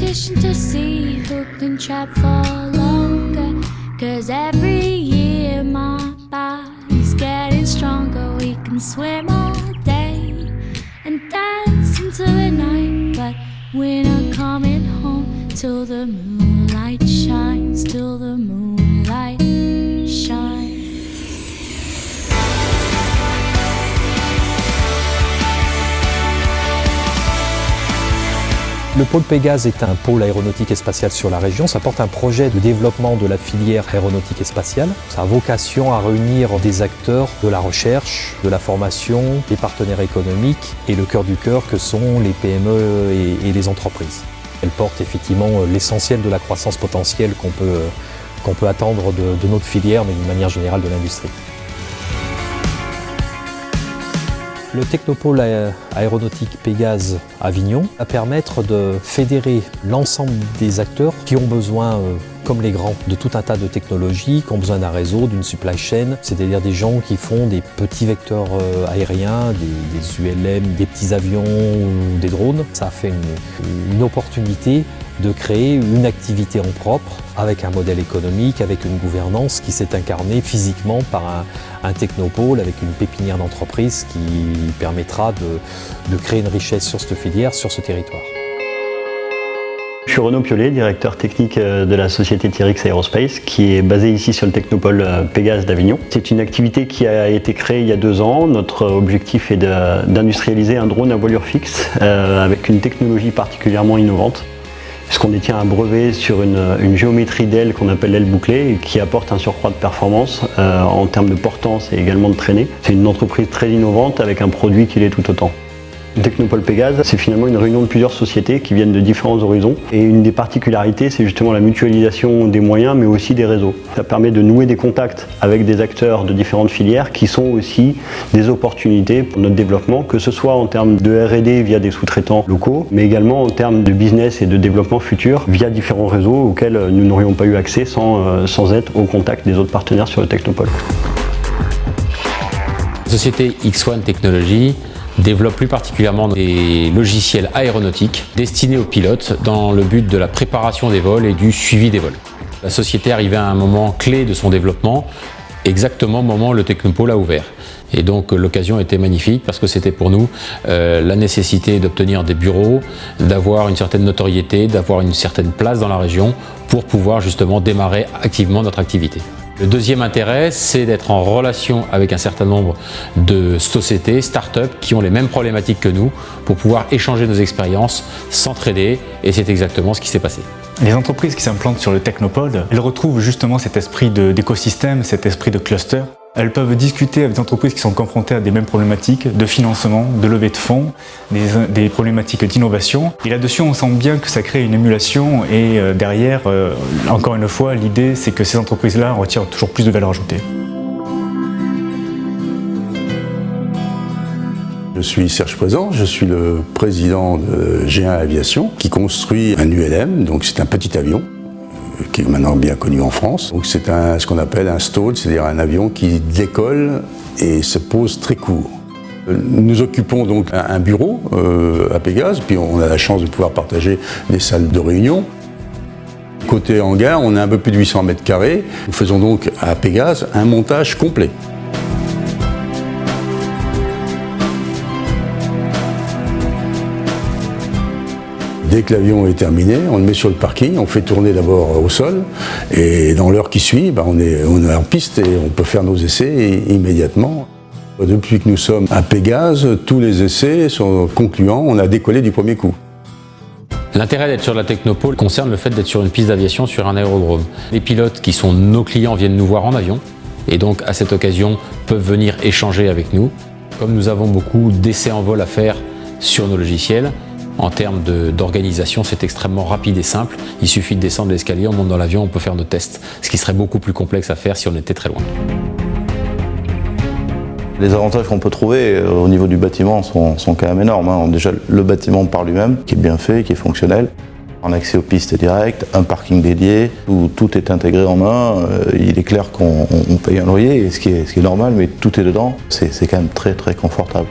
competition to see who can trap for longer. 'Cause every year my body's getting stronger. We can swim all day and dance into the night, but we're not coming home till the moonlight shines, till the moonlight shines. Le pôle Pégase est un pôle aéronautique et spatial sur la région. Ça porte un projet de développement de la filière aéronautique et spatiale. Ça a vocation à réunir des acteurs de la recherche, de la formation, des partenaires économiques et le cœur du cœur que sont les PME et les entreprises. Elle porte effectivement l'essentiel de la croissance potentielle qu'on peut attendre de notre filière, mais d'une manière générale de l'industrie. Le Technopôle aéronautique Pégase Avignon va permettre de fédérer l'ensemble des acteurs qui ont besoin, comme les grands, de tout un tas de technologies, qui ont besoin d'un réseau, d'une supply chain, c'est-à-dire des gens qui font des petits vecteurs aériens, des ULM, des petits avions ou des drones. Ça fait une opportunité de créer une activité en propre avec un modèle économique, avec une gouvernance qui s'est incarnée physiquement par un technopôle avec une pépinière d'entreprise qui permettra de créer une richesse sur cette filière, sur ce territoire. Je suis Renaud Piolet, directeur technique de la société TYRX Aerospace, qui est basée ici sur le Technopôle Pégase d'Avignon. C'est une activité qui a été créée il y a 2 ans. Notre objectif est d'industrialiser un drone à voilure fixe avec une technologie particulièrement innovante, puisqu'on détient un brevet sur une géométrie d'aile qu'on appelle l'aile bouclée et qui apporte un surcroît de performance en termes de portance et également de traînée. C'est une entreprise très innovante avec un produit qui l'est tout autant. Le Technopôle Pégase, c'est finalement une réunion de plusieurs sociétés qui viennent de différents horizons. Et une des particularités, c'est justement la mutualisation des moyens, mais aussi des réseaux. Ça permet de nouer des contacts avec des acteurs de différentes filières qui sont aussi des opportunités pour notre développement, que ce soit en termes de R&D via des sous-traitants locaux, mais également en termes de business et de développement futur via différents réseaux auxquels nous n'aurions pas eu accès sans être au contact des autres partenaires sur le Technopôle. La société X1 Technology développe plus particulièrement des logiciels aéronautiques destinés aux pilotes dans le but de la préparation des vols et du suivi des vols. La société arrivait à un moment clé de son développement, exactement au moment où le Technopôle a ouvert. Et donc l'occasion était magnifique parce que c'était pour nous la nécessité d'obtenir des bureaux, d'avoir une certaine notoriété, d'avoir une certaine place dans la région pour pouvoir justement démarrer activement notre activité. Le deuxième intérêt, c'est d'être en relation avec un certain nombre de sociétés, start-up qui ont les mêmes problématiques que nous pour pouvoir échanger nos expériences, s'entraider, et c'est exactement ce qui s'est passé. Les entreprises qui s'implantent sur le Technopôle, elles retrouvent justement cet esprit d'écosystème, cet esprit de cluster. Elles peuvent discuter avec des entreprises qui sont confrontées à des mêmes problématiques de financement, de levée de fonds, des problématiques d'innovation. Et là-dessus, on sent bien que ça crée une émulation et derrière, encore une fois, l'idée c'est que ces entreprises-là retirent toujours plus de valeur ajoutée. Je suis Serge Présent, je suis le président de G1 Aviation qui construit un ULM, donc c'est un petit avion qui est maintenant bien connu en France. Donc c'est ce qu'on appelle un stall, c'est-à-dire un avion qui décolle et se pose très court. Nous occupons donc un bureau à Pégase, puis on a la chance de pouvoir partager des salles de réunion. Côté hangar, on a un peu plus de 800 mètres carrés. Nous faisons donc à Pégase un montage complet. Dès que l'avion est terminé, on le met sur le parking, on fait tourner d'abord au sol et dans l'heure qui suit, on est en piste et on peut faire nos essais immédiatement. Depuis que nous sommes à Pégase, tous les essais sont concluants, on a décollé du premier coup. L'intérêt d'être sur la Technopôle concerne le fait d'être sur une piste d'aviation sur un aérodrome. Les pilotes qui sont nos clients viennent nous voir en avion et donc à cette occasion peuvent venir échanger avec nous. Comme nous avons beaucoup d'essais en vol à faire sur nos logiciels, en termes d'organisation, c'est extrêmement rapide et simple. Il suffit de descendre l'escalier, on monte dans l'avion, on peut faire nos tests. Ce qui serait beaucoup plus complexe à faire si on était très loin. Les avantages qu'on peut trouver au niveau du bâtiment sont quand même énormes. Déjà, le bâtiment par lui-même, qui est bien fait, qui est fonctionnel. Un accès aux pistes directes, un parking dédié, où tout est intégré en un. Il est clair qu'on paye un loyer, ce qui est normal, mais tout est dedans. C'est quand même très très confortable.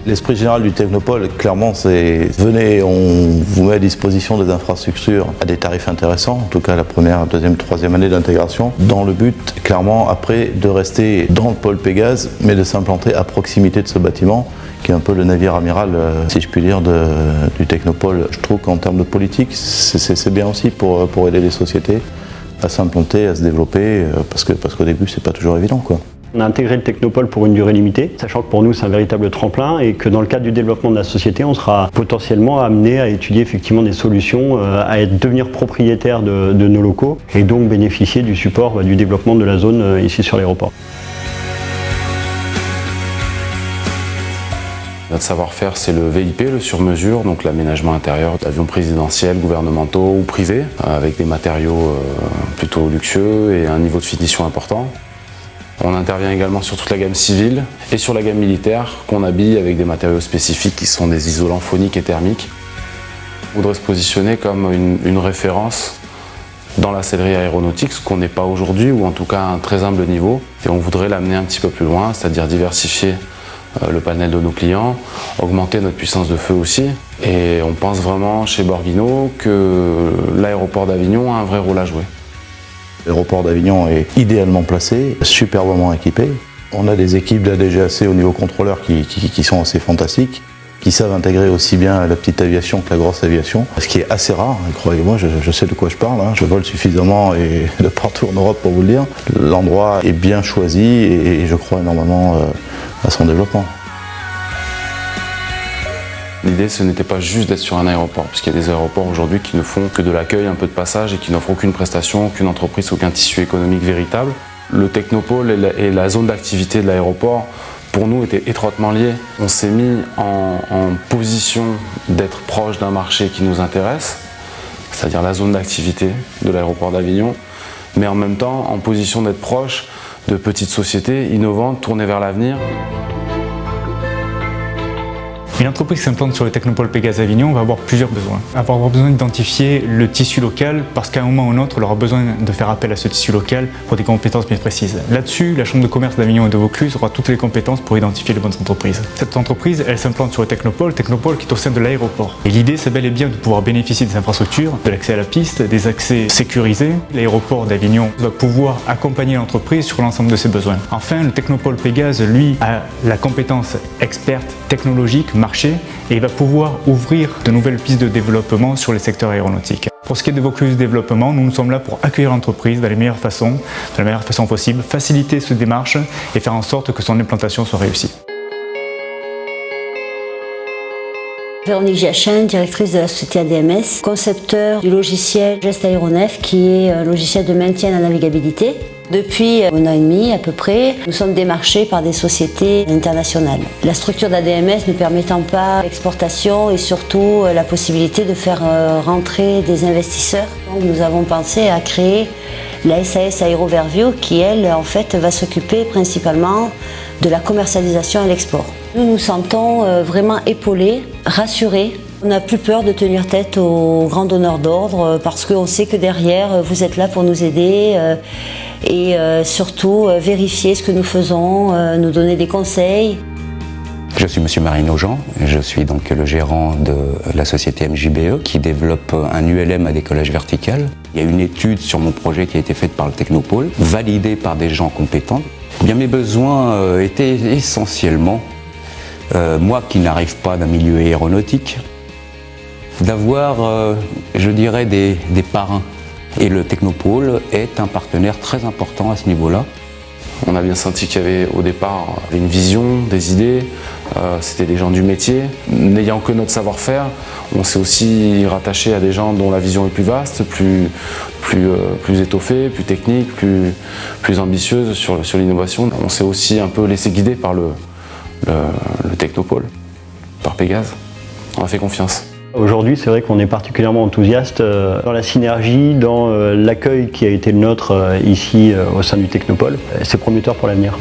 L'esprit général du Technopole, clairement, c'est venez, on vous met à disposition des infrastructures à des tarifs intéressants, en tout cas la première, deuxième, troisième année d'intégration, dans le but, clairement, après, de rester dans le pôle Pégase, mais de s'implanter à proximité de ce bâtiment, qui est un peu le navire amiral, si je puis dire, du Technopole. Je trouve qu'en termes de politique, c'est bien aussi pour aider les sociétés à s'implanter, à se développer, parce qu'au début, c'est pas toujours évident, quoi. On a intégré le Technopole pour une durée limitée, sachant que pour nous c'est un véritable tremplin et que dans le cadre du développement de la société, on sera potentiellement amené à étudier effectivement des solutions, à devenir propriétaire de nos locaux et donc bénéficier du support du développement de la zone ici sur l'aéroport. Notre savoir-faire, c'est le VIP, le sur-mesure, donc l'aménagement intérieur d'avions présidentiels, gouvernementaux ou privés, avec des matériaux plutôt luxueux et un niveau de finition important. On intervient également sur toute la gamme civile et sur la gamme militaire qu'on habille avec des matériaux spécifiques qui sont des isolants phoniques et thermiques. On voudrait se positionner comme une référence dans la sellerie aéronautique, ce qu'on n'est pas aujourd'hui, ou en tout cas à un très humble niveau. Et on voudrait l'amener un petit peu plus loin, c'est-à-dire diversifier le panel de nos clients, augmenter notre puissance de feu aussi. Et on pense vraiment chez Borghino que l'aéroport d'Avignon a un vrai rôle à jouer. L'aéroport d'Avignon est idéalement placé, superbement équipé. On a des équipes de la DGAC au niveau contrôleur qui sont assez fantastiques, qui savent intégrer aussi bien la petite aviation que la grosse aviation, ce qui est assez rare, croyez-moi, je sais de quoi je parle, je vole suffisamment et de partout en Europe pour vous le dire. L'endroit est bien choisi et je crois énormément à son développement. L'idée, ce n'était pas juste d'être sur un aéroport, puisqu'il y a des aéroports aujourd'hui qui ne font que de l'accueil, un peu de passage et qui n'offrent aucune prestation, aucune entreprise, aucun tissu économique véritable. Le Technopole et la zone d'activité de l'aéroport, pour nous, étaient étroitement liés. On s'est mis en position d'être proche d'un marché qui nous intéresse, c'est-à-dire la zone d'activité de l'aéroport d'Avignon, mais en même temps en position d'être proche de petites sociétés innovantes, tournées vers l'avenir. Une entreprise qui s'implante sur le Technopole Pégase Avignon va avoir plusieurs besoins. Elle va avoir besoin d'identifier le tissu local parce qu'à un moment ou un autre, elle aura besoin de faire appel à ce tissu local pour des compétences bien précises. Là-dessus, la Chambre de commerce d'Avignon et de Vaucluse aura toutes les compétences pour identifier les bonnes entreprises. Cette entreprise, elle s'implante sur le Technopole qui est au sein de l'aéroport. Et l'idée, c'est bel et bien de pouvoir bénéficier des infrastructures, de l'accès à la piste, des accès sécurisés. L'aéroport d'Avignon va pouvoir accompagner l'entreprise sur l'ensemble de ses besoins. Enfin, le Technopole Pégase, lui, a la compétence experte technologique, marché, et il va pouvoir ouvrir de nouvelles pistes de développement sur les secteurs aéronautiques. Pour ce qui est de Vaucluse Développement, nous sommes là pour accueillir l'entreprise de la meilleure façon possible, faciliter cette démarche et faire en sorte que son implantation soit réussie. Véronique Giachin, directrice de la société ADMS, concepteur du logiciel Geste Aéronef, qui est un logiciel de maintien de la navigabilité. Depuis un an et demi à peu près, nous sommes démarchés par des sociétés internationales. La structure d'ADMS ne permettant pas l'exportation et surtout la possibilité de faire rentrer des investisseurs. Donc nous avons pensé à créer la SAS AeroVerview qui, elle, en fait, va s'occuper principalement de la commercialisation et l'export. Nous nous sentons vraiment épaulés, rassurés. On n'a plus peur de tenir tête aux grands donneurs d'ordre parce qu'on sait que derrière, vous êtes là pour nous aider et surtout vérifier ce que nous faisons, nous donner des conseils. Je suis Monsieur Marino Jean, je suis donc le gérant de la société MJBE qui développe un ULM à décollage vertical. Il y a une étude sur mon projet qui a été faite par le Technopole, validée par des gens compétents. Bien, mes besoins étaient essentiellement, moi qui n'arrive pas d'un milieu aéronautique, d'avoir, je dirais, des parrains. Et le Technopole est un partenaire très important à ce niveau-là. On a bien senti qu'il y avait au départ une vision, des idées, c'était des gens du métier. N'ayant que notre savoir-faire, on s'est aussi rattaché à des gens dont la vision est plus vaste, plus étoffée, plus technique, plus ambitieuse sur l'innovation. On s'est aussi un peu laissé guider par le Technopole, par Pégase. On a fait confiance. Aujourd'hui, c'est vrai qu'on est particulièrement enthousiaste dans la synergie, dans l'accueil qui a été le nôtre ici au sein du Technopole. C'est prometteur pour l'avenir.